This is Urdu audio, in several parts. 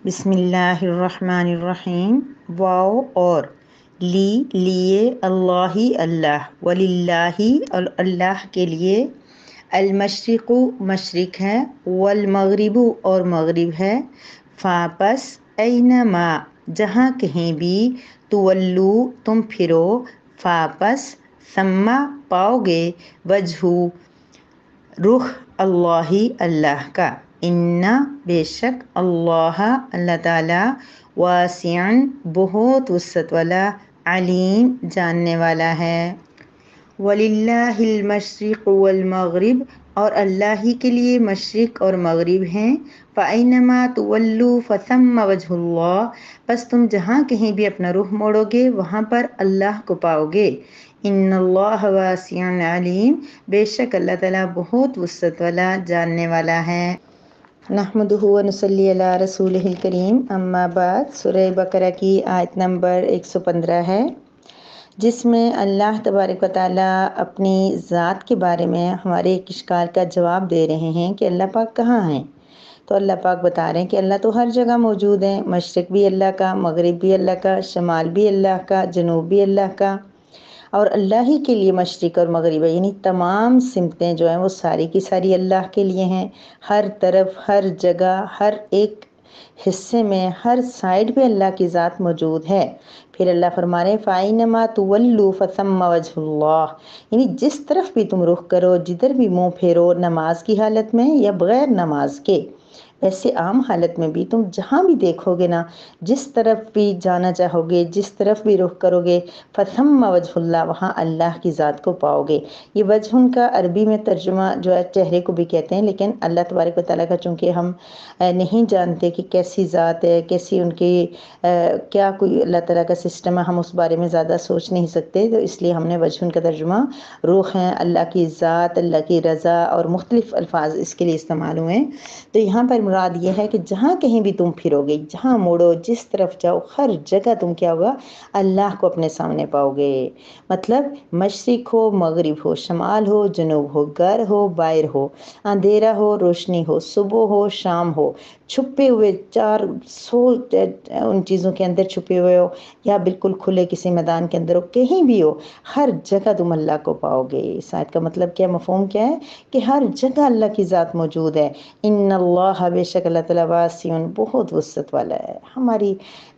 بسم اللہ الرحمن الرحیم۔ واو اور لیے، اللہ اللہ، وللہ اور اللہ کے لیے، المشرق مشرق ہے، والمغرب اور مغرب ہے، فاپس اینما جہاں کہیں بھی، تولو تم پھرو، فاپس ثم پاؤ گے، وجہ رخ، اللہ اللہ کا، ان بے شک اللہ اللہ تعالیٰ، واسع بہت وسعت والا، علیم جاننے والا ہے۔ وَلِلَّهِ الْمَشْرِقُ وَالْمَغْرِبُ اور اللہ ہی کے لیے مشرق اور مغرب ہیں، فَأَيْنَمَا تُوَلُّوا فَثَمَّ وَجْهُ اللَّهِ بس تم جہاں کہیں بھی اپنا رخ موڑو گے وہاں پر اللہ کو پاؤ گے۔ ان اللہ واسع علیم بے شک اللہ تعالیٰ بہت وسعت والا، جاننے والا ہے۔ نحمدہ و نصلی علی رسولہ الکریم، اما بعد۔ سورہ بقرہ کی آیت نمبر 115 ہے، جس میں اللہ تبارک و تعالیٰ اپنی ذات کے بارے میں ہمارے ایک اشکال کا جواب دے رہے ہیں کہ اللہ پاک کہاں ہیں۔ تو اللہ پاک بتا رہے ہیں کہ اللہ تو ہر جگہ موجود ہے، مشرق بھی اللہ کا، مغرب بھی اللہ کا، شمال بھی اللہ کا، جنوب بھی اللہ کا، اور اللہ ہی کے لیے مشرق اور مغرب ہے، یعنی تمام سمتیں جو ہیں وہ ساری کی ساری اللہ کے لیے ہیں۔ ہر طرف، ہر جگہ، ہر ایک حصے میں، ہر سائڈ پہ اللہ کی ذات موجود ہے۔ پھر اللہ فرما رہے ہیں فَأَيْنَمَا تُوَلُّوا فَثَمَّ وَجْهُ اللَّهِ یعنی جس طرف بھی تم رخ کرو، جدھر بھی منہ پھیرو، نماز کی حالت میں یا بغیر نماز کے، ایسے عام حالت میں بھی تم جہاں بھی دیکھو گے نا، جس طرف بھی جانا چاہو گے، جس طرف بھی رخ کرو گے، فَثَمَّ وَجْهُ اللَّهِ وہاں اللہ کی ذات کو پاؤ گے۔ یہ وجہ کا عربی میں ترجمہ جو ہے چہرے کو بھی کہتے ہیں، لیکن اللہ تبارک و تعالیٰ کا چونکہ ہم نہیں جانتے کہ کیسی ذات ہے، کیسی ان کی کیا کوئی اللہ تعالیٰ کا سسٹم ہے، ہم اس بارے میں زیادہ سوچ نہیں سکتے، تو اس لیے ہم نے وجہ کا ترجمہ روح ہیں، اللہ کی ذات، اللہ کی رضا اور مختلف الفاظ اس کے لیے استعمال ہوئے ہیں۔ تو یہاں پر مراد یہ ہے کہ جہاں کہیں بھی تم پھرو گے، جہاں موڑو، جس طرف جاؤ، ہر جگہ تم کیا ہوگا، اللہ کو اپنے سامنے پاؤ گے۔ مطلب مشرق ہو، مغرب ہو، شمال ہو، جنوب ہو، گھر ہو، باہر ہو، اندھیرا ہو، روشنی ہو، صبح ہو، شام ہو، چھپے ہوئے 400 ان چیزوں کے اندر چھپے ہوئے ہو، یا بالکل کھلے کسی میدان کے اندر ہو، کہیں بھی ہو، ہر جگہ تم اللہ کو پاؤ گے۔ اس آیت کا مطلب کیا، مفہوم کیا ہے کہ ہر جگہ اللہ کی ذات موجود ہے۔ ان اللہ بے شک اللہ تعالیٰ واسع بہت وسعت والا ہے۔ ہماری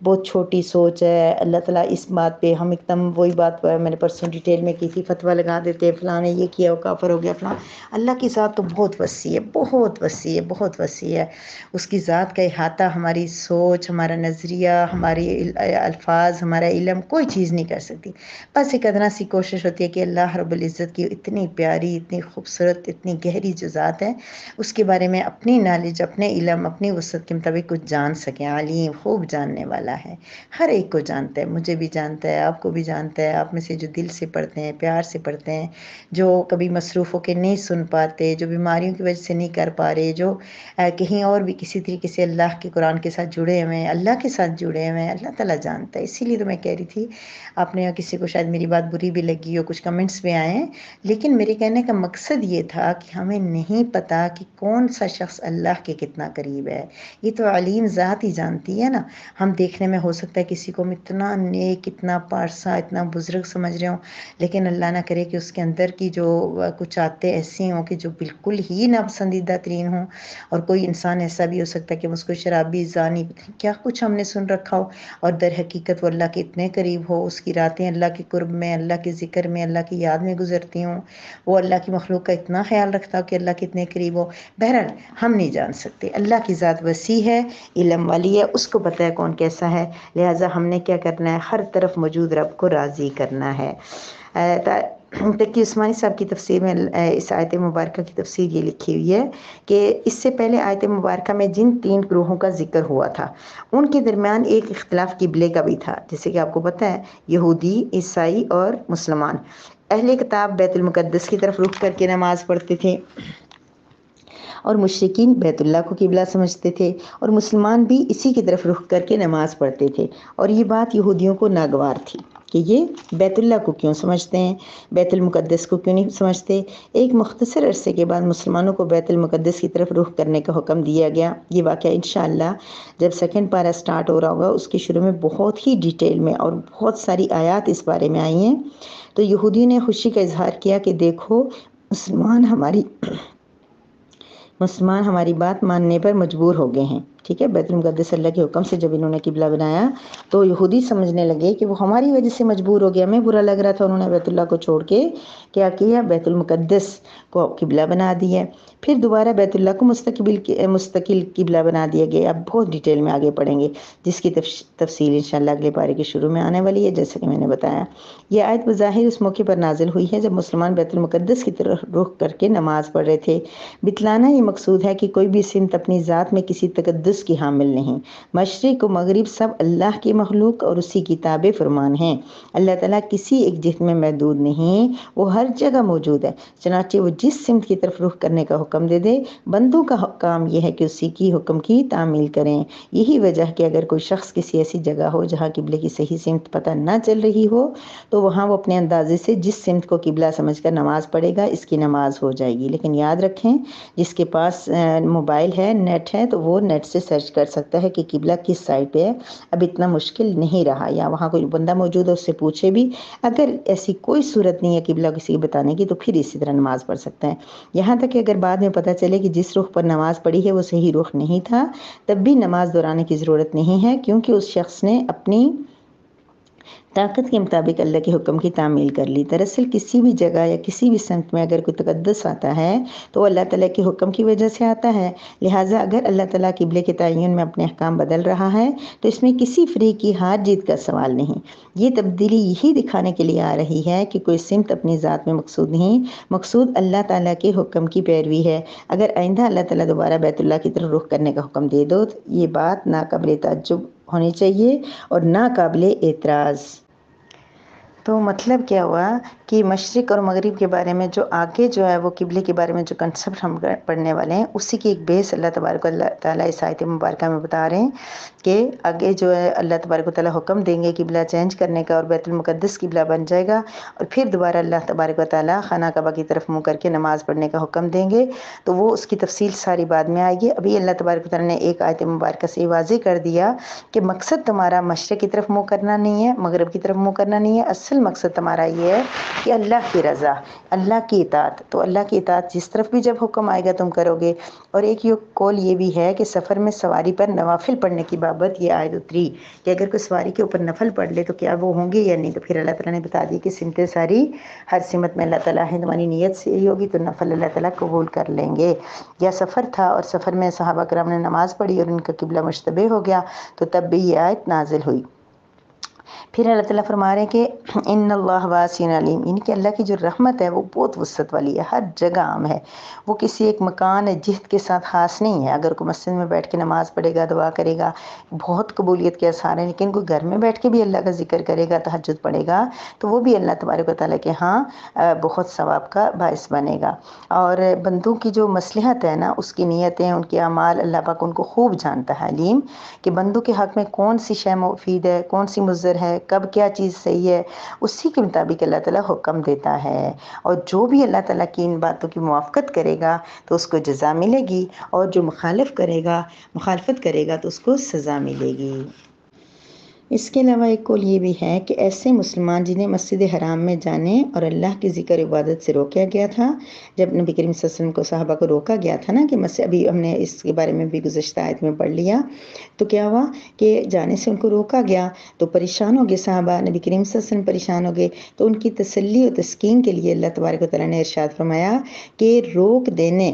بہت چھوٹی سوچ ہے، اللہ تعالیٰ اس بات پہ ہم ایک دم وہی بات میں نے پرسوں ڈیٹیل میں کی تھی، فتویٰ لگا دیتے ہیں فلاں نے یہ کیا، وہ کافر ہو گیا فلاں۔ اللہ کی ذات تو بہت وسیع ہے، بہت وسیع ہے، بہت وسیع ہے۔ اس کی ذات کا احاطہ ہماری سوچ، ہمارا نظریہ، ہماری الفاظ، ہمارا علم کوئی چیز نہیں کر سکتی۔ بس ایک ادنا سی کوشش ہوتی ہے کہ اللہ رب العزت کی اتنی پیاری، اتنی خوبصورت، اتنی گہری جو ذات ہے، اس کے بارے میں اپنی نالج، اپنے علم، اپنی وسعت کے مطابق کچھ جان سکیں۔ علیم خوب جاننے والا ہے، ہر ایک کو جانتا ہے، مجھے بھی جانتا ہے، آپ کو بھی جانتا ہے، آپ میں سے جو دل سے پڑھتے ہیں، پیار سے پڑھتے ہیں، جو کبھی مصروف ہو کے نہیں سن پاتے، جو بیماریوں کی وجہ سے نہیں کر پا رہے، جو کہیں اور بھی کسی طریقے سے اللہ کے قرآن کے ساتھ جڑے ہوئے ہیں، اللہ کے ساتھ جڑے ہوئے ہیں، اللہ تعالیٰ جانتا ہے۔ اسی لیے تو میں کہہ رہی تھی، آپ نے کسی کو شاید میری بات بری بھی لگی ہو، کچھ کمنٹس بھی آئے ہیں، لیکن میرے کہنے کا مقصد یہ تھا کہ ہمیں نہیں پتہ کہ کون سا شخص اللہ کے کتنا قریب ہے، یہ تو علیم ذات ہی جانتی ہے نا۔ ہم دیکھنے میں ہو سکتا ہے کسی کو اتنا نیک، اتنا پارسا، اتنا بزرگ سمجھ رہے ہوں، لیکن اللہ نہ کرے کہ اس کے اندر کی جو کچھ عادتیں ایسی ہوں کہ جو بالکل ہی ناپسندیدہ ترین ہوں، اور کوئی انسان ایسا بھی ہو سکتا ہے کہ اس کو شرابی، زانی، کیا کچھ ہم نے سن رکھا ہو، اور در حقیقت وہ اللہ کے اتنے قریب ہو، اس کی راتیں اللہ کے قرب میں، اللہ کے ذکر میں، اللہ کی یاد میں گزرتی ہوں، وہ اللہ کی مخلوق کا اتنا خیال رکھتا ہو کہ اللہ کے اتنے قریب ہو۔ بہرحال ہم نہیں جان سکتے، اللہ کی ذات وسیع ہے، علم والی ہے، اس کو پتہ ہے کون کیسا ہے، لہٰذا ہم نے کیا کرنا ہے، ہر طرف موجود رب کو راضی کرنا ہے۔ تقی عثمانی صاحب کی تفسیر میں اس آیت مبارکہ کی تفسیر یہ لکھی ہوئی ہے کہ اس سے پہلے آیت مبارکہ میں جن 3 گروہوں کا ذکر ہوا تھا، ان کے درمیان ایک اختلاف قبلے کا بھی تھا، جیسے کہ آپ کو پتہ ہے یہودی، عیسائی اور مسلمان۔ اہل کتاب بیت المقدس کی طرف رخ کر کے نماز پڑھتے تھے، اور مشرکین بیت اللہ کو قبلہ سمجھتے تھے، اور مسلمان بھی اسی کی طرف رخ کر کے نماز پڑھتے تھے، اور یہ بات یہودیوں کو ناگوار تھی۔ کہ یہ بیت اللہ کو کیوں سمجھتے ہیں، بیت المقدس کو کیوں نہیں سمجھتے۔ ایک مختصر عرصے کے بعد مسلمانوں کو بیت المقدس کی طرف رخ کرنے کا حکم دیا گیا۔ یہ واقعہ انشاءاللہ جب سیکنڈ پارہ سٹارٹ ہو رہا ہوگا اس کے شروع میں بہت ہی ڈیٹیل میں اور بہت ساری آیات اس بارے میں آئی ہیں۔ تو یہودیوں نے خوشی کا اظہار کیا کہ دیکھو مسلمان ہماری بات ماننے پر مجبور ہو گئے ہیں، ٹھیک ہے۔ بیت المقدس اللہ کے حکم سے جب انہوں نے قبلہ بنایا تو یہودی سمجھنے لگے کہ وہ ہماری وجہ سے مجبور ہو گیا، ہمیں برا لگ رہا تھا، انہوں نے بیت اللہ کو چھوڑ کے کیا کیا، بیت المقدس کو قبلہ بنا دیا۔ پھر دوبارہ بیت اللہ کو مستقل قبلہ بنا دیا گیا۔ اب بہت ڈیٹیل میں آگے پڑھیں گے جس کی تفصیل انشاءاللہ اگلے پارے کے شروع میں آنے والی ہے، جیسے کہ میں نے بتایا۔ یہ آیت بظاہر اس موقع پر نازل ہوئی ہے جب مسلمان بیت المقدس کی طرف رخ کر کے نماز پڑھ رہے تھے۔ بتلانا یہ مقصود ہے کہ کوئی بھی سمت اپنی ذات میں کسی تقدس کی حامل نہیں۔ مشرق و مغرب سب اللہ کی مخلوق اور اسی کی تابع فرمان ہیں۔ اللہ تعالیٰ کسی ایک جہت میں محدود نہیں، وہ ہر جگہ موجود ہے، چنانچہ وہ جس سمت کی طرف رخ کرنے کا حکم دے دے، بندوں کا کام یہ ہے کہ اسی کی حکم کی تعمیل کریں۔ یہی وجہ ہے کہ اگر کوئی شخص کسی ایسی جگہ ہو جہاں قبلے کی صحیح سمت پتہ نہ چل رہی ہو تو وہاں وہ اپنے اندازے سے جس سمت کو قبلہ سمجھ کر نماز پڑھے گا، اس کی نماز ہو جائے گی۔ لیکن یاد رکھیں جس کے پاس موبائل ہے، نیٹ ہے، تو وہ نیٹ سے سرچ کر سکتا ہے کہ قبلہ کس سائڈ پہ ہے۔ اب اتنا مشکل نہیں رہا، یا وہاں کوئی بندہ موجود ہے اس سے پوچھے بھی، اگر ایسی کوئی صورت نہیں ہے قبلہ کسی کو بتانے کی تو پھر اسی طرح نماز پڑھ سکتا ہے۔ یہاں تک کہ اگر بعد میں پتہ چلے کہ جس رخ پر نماز پڑھی ہے وہ صحیح رخ نہیں تھا، تب بھی نماز دہرانے کی ضرورت نہیں ہے، کیونکہ اس شخص نے اپنی طاقت کے مطابق اللہ کے حکم کی تعمیل کر لی۔ دراصل کسی بھی جگہ یا کسی بھی سمت میں اگر کوئی تقدس آتا ہے تو وہ اللہ تعالیٰ کے حکم کی وجہ سے آتا ہے، لہٰذا اگر اللہ تعالیٰ قبلے کے تعین میں اپنے احکام بدل رہا ہے تو اس میں کسی فریق کی ہار جیت کا سوال نہیں۔ یہ تبدیلی یہی دکھانے کے لیے آ رہی ہے کہ کوئی سمت اپنی ذات میں مقصود نہیں، مقصود اللہ تعالیٰ کے حکم کی پیروی ہے۔ اگر آئندہ اللہ تعالیٰ دوبارہ بیت اللہ کی طرف رخ کرنے کا حکم دے دو تو یہ بات ناقابل تعجب ہونی چاہیے اور ناقابل اعتراض۔ تو مطلب کیا ہوا کہ مشرق اور مغرب کے بارے میں جو آگے جو ہے وہ قبلے کے بارے میں جو کنسپٹ ہم پڑھنے والے ہیں اسی کی ایک بیس اللہ تبارک و تعالیٰ اس آیت مبارکہ میں بتا رہے ہیں کہ آگے جو ہے اللہ تبارک و تعالیٰ حکم دیں گے قبلہ چینج کرنے کا اور بیت المقدس قبلہ بن جائے گا، اور پھر دوبارہ اللہ تبارک و تعالیٰ خانہ کعبہ کی طرف منہ کر کے نماز پڑھنے کا حکم دیں گے، تو وہ اس کی تفصیل ساری بعد میں آئے گی۔ ابھی اللہ تبارک و تعالیٰ نے ایک آیت مبارکہ سے واضح کر دیا کہ مقصد تمہارا مشرق کی طرف منہ کرنا نہیں ہے، مغرب کی طرف منہ کرنا نہیں ہے، اصل مقصد تمہارا یہ ہے کہ اللہ کی رضا، اللہ کی اطاعت۔ تو اللہ کی اطاعت جس طرف بھی جب حکم آئے گا تم کرو گے۔ اور ایک قول یہ بھی ہے کہ سفر میں سواری پر نوافل پڑھنے کی بابت یہ آیت اتری کہ اگر کوئی سواری کے اوپر نفل پڑھ لے تو کیا وہ ہوں گے یا نہیں، تو پھر اللہ تعالیٰ نے بتا دی کہ سمتیں ساری، ہر سمت میں اللہ تعالیٰ ہے تمہاری نیت صحیح ہوگی تو نفل اللہ تعالیٰ قبول کر لیں گے۔ یا سفر تھا اور سفر میں صحابہ کرام نے نماز پڑھی اور ان کا قبلہ مشتبہ ہو گیا تو تب بھی یہ آیت نازل ہوئی۔ پھر اللہ تعالیٰ فرما رہے ہیں کہ ان اللہ واسع علیم، یعنی کہ اللہ کی جو رحمت ہے وہ بہت وسعت والی ہے، ہر جگہ عام ہے، وہ کسی ایک مکان جہت کے ساتھ خاص نہیں ہے۔ اگر کوئی مسجد میں بیٹھ کے نماز پڑھے گا، دعا کرے گا، بہت قبولیت کے آثار ہیں، لیکن کوئی گھر میں بیٹھ کے بھی اللہ کا ذکر کرے گا، تہجد پڑھے گا، تو وہ بھی اللہ تبارک و تعالیٰ کے ہاں بہت ثواب کا باعث بنے گا۔ اور بندوں کی جو مصلحت ہے نا، اس کی نیتیں، ان کے اعمال، اللہ پاک ان کو خوب جانتا ہے، علیم، کہ بندوں کے حق میں کون سی شے مفید ہے، کون سی مضر ہے، کب کیا چیز صحیح ہے، اسی کے مطابق اللہ تعالیٰ حکم دیتا ہے۔ اور جو بھی اللہ تعالیٰ کی ان باتوں کی موافقت کرے گا تو اس کو جزا ملے گی، اور جو مخالفت کرے گا تو اس کو سزا ملے گی۔ اس کے علاوہ ایک قول یہ بھی ہے کہ ایسے مسلمان جنہیں مسجد حرام میں جانے اور اللہ کی ذکر عبادت سے روکا گیا تھا، جب نبی کریم صلی اللہ علیہ وسلم کو صحابہ کو روکا گیا تھا نا کہ ابھی ہم نے اس کے بارے میں بھی گزشتہ آیت میں پڑھ لیا، تو کیا ہوا کہ جانے سے ان کو روکا گیا تو پریشان ہو گئے صحابہ، نبی کریم صلی اللہ علیہ وسلم پریشان ہو گئے، تو ان کی تسلی و تسکین کے لیے اللہ تبارک و تعالیٰ نے ارشاد فرمایا کہ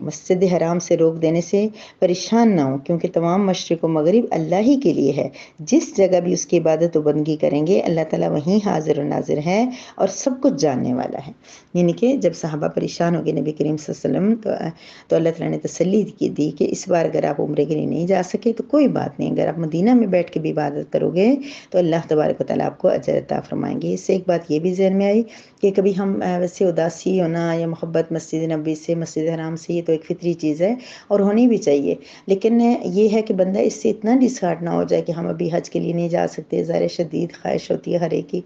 مسجد حرام سے روک دینے سے پریشان نہ ہوں، کیونکہ تمام مشرق و مغرب اللہ ہی کے لیے ہے، جس جگہ بھی اس کی عبادت و بندگی کریں گے اللہ تعالیٰ وہیں حاضر و ناظر ہے اور سب کچھ جاننے والا ہے۔ یعنی کہ جب صحابہ پریشان ہو گئے نبی کریم صلی اللہ علیہ وسلم تو اللہ تعالیٰ نے تسلی دی کہ اس بار اگر آپ عمرے کے لیے نہیں جا سکے تو کوئی بات نہیں، اگر آپ مدینہ میں بیٹھ کے بھی عبادت کرو گے تو اللہ تبارک و تعالیٰ آپ کو اجر عطا فرمائیں گے۔ اس سے ایک بات یہ بھی ذہن میں آئی کہ کبھی ہم ویسے اداسی ہونا یا محبت مسجد نبی سے، مسجد حرام سے، یہ تو ایک فطری چیز ہے اور ہونی بھی چاہیے، لیکن یہ ہے کہ بندہ اس سے اتنا ڈسہارٹ نہ ہو جائے کہ ہم ابھی حج کے لیے نہیں جا سکتے، سکتے. ظاہر شدید خواہش ہوتی ہے ہر ایک کی,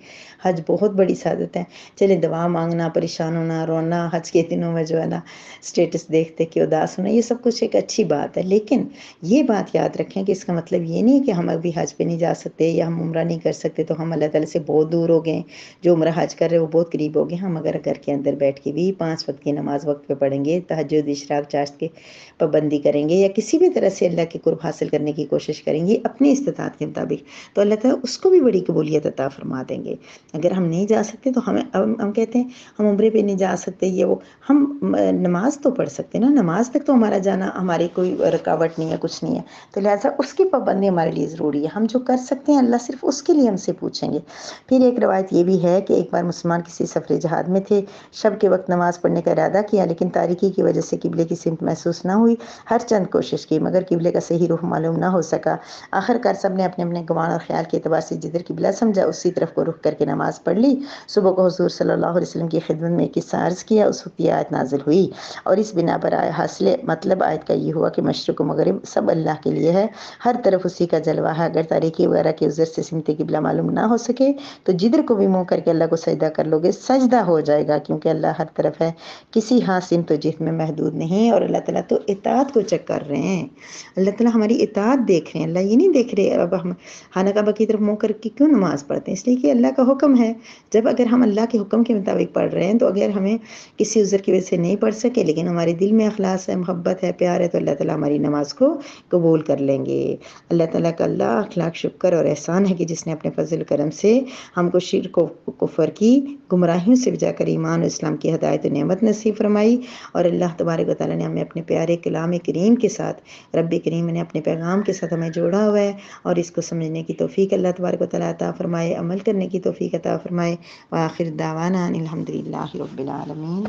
حج بہت بڑی سعادت ہے. چلے دعا مانگنا, پریشان ہونا, رونا, حج کے دنوں میں جو ہے نا اسٹیٹس دیکھتے کہ اداس ہونا, یہ سب کچھ ایک اچھی بات ہے, لیکن یہ بات یاد رکھیں کہ اس کا مطلب یہ نہیں کہ ہم ابھی حج پہ نہیں جا سکتے یا ہم عمرہ نہیں کر سکتے تو ہم اللہ تعالیٰ سے بہت دور ہو گئے. جو عمرہ حج کر رہے وہ بہت قریب ہو گئے. ہم اگر گھر کے اندر بیٹھ کے بھی 5 وقت کی نماز وقت پہ پڑھیں گے, تہجد, اشراق, چاشت کے پابندی کریں گے, یا کسی بھی طرح سے اللہ کے قرب حاصل کرنے کی کوشش کریں گے اپنی استطاعت کے مطابق, تو اللہ تعالیٰ اس کو بھی بڑی قبولیت عطا فرما دیں گے. اگر ہم نہیں جا سکتے تو ہم کہتے ہیں ہم عمرے پہ نہیں جا سکتے, یہ وہ, ہم نماز تو پڑھ سکتے ہیں نا, نماز تک تو ہمارا جانا ہماری کوئی رکاوٹ نہیں ہے, کچھ نہیں ہے, تو لہٰذا اس کی پابندی ہمارے لیے ضروری ہے. ہم جو کر سکتے ہیں اللہ صرف اس کے لیے ہم سے پوچھیں گے. پھر ایک روایت یہ بھی ہے کہ ایک بار مسلمان کسی سفر جہاد میں تھے, شب کے وقت نماز پڑھنے کا ارادہ کیا, لیکن تاریکی کی وجہ سے قبلے کی سمت محسوس نہ ہوئی. ہر چند کوشش کی مگر قبلے کا صحیح رخ معلوم نہ ہو سکا. آخرکار سب نے اپنے اپنے گمان اور خیال کے اعتبار سے جدھر قبلہ سمجھا اسی طرف کو رخ کر کے نماز پڑھ لی. صبح کو حضور صلی اللہ علیہ وسلم کی خدمت میں ایک قصہ عرض کیا, اس وقت یہ آیت نازل ہوئی, اور اس بنا پر حاصل مطلب آیت کا یہ ہوا کہ مشرق و مغرب سب اللہ کے لیے ہے, ہر طرف اسی کا جلوہ ہے. اگر تاریکی وغیرہ کے عذر سے سمت قبلہ معلوم نہ ہو سکے تو جدھر کو بھی منہ کر کے اللہ کو سجدہ کر لو گے, سجدہ ہو جائے گا, کیونکہ اللہ ہر طرف ہے, کسی سمت و جہت میں محدود نہیں. اور اللہ تعالیٰ تو اطاعت کو چیک کر رہے ہیں, اللہ تعالیٰ ہماری اطاعت دیکھ رہے ہیں. اللہ یہ نہیں دیکھ رہے اب ہم خانہ کعبہ کی طرف منہ کر کے کیوں نماز پڑھتے ہیں, اس لیے کہ اللہ کا حکم ہے. جب اگر ہم اللہ کے حکم کے مطابق پڑھ رہے ہیں تو اگر ہمیں کسی عذر کی وجہ سے نہیں پڑھ سکے لیکن ہمارے دل میں اخلاص ہے, محبت ہے, پیار ہے, تو اللہ تعالیٰ ہماری نماز کو قبول کر لیں گے. اللہ تعالیٰ کا اللہ لاکھ شکر اور احسان ہے کہ جس نے اپنے فضل کرم سے ہم کو شرک و کفر کی گمراہیوں سے بچا کر ایمان و اسلام کی ہدایت و نعمت نصیب فرمائی. اور اللہ تبارک و تعالیٰ نے ہمیں اپنے پیارے کلام کریم کے ساتھ, رب کریم نے اپنے پیغام کے ساتھ ہمیں جوڑا ہوا ہے, اور اس کو سمجھنے کی توفیق اللہ تبارک و تعالیٰ عطا فرمائے, عمل کرنے کی توفیق عطا فرمائے. وآخر دعوانا ان الحمد للہ رب العالمین.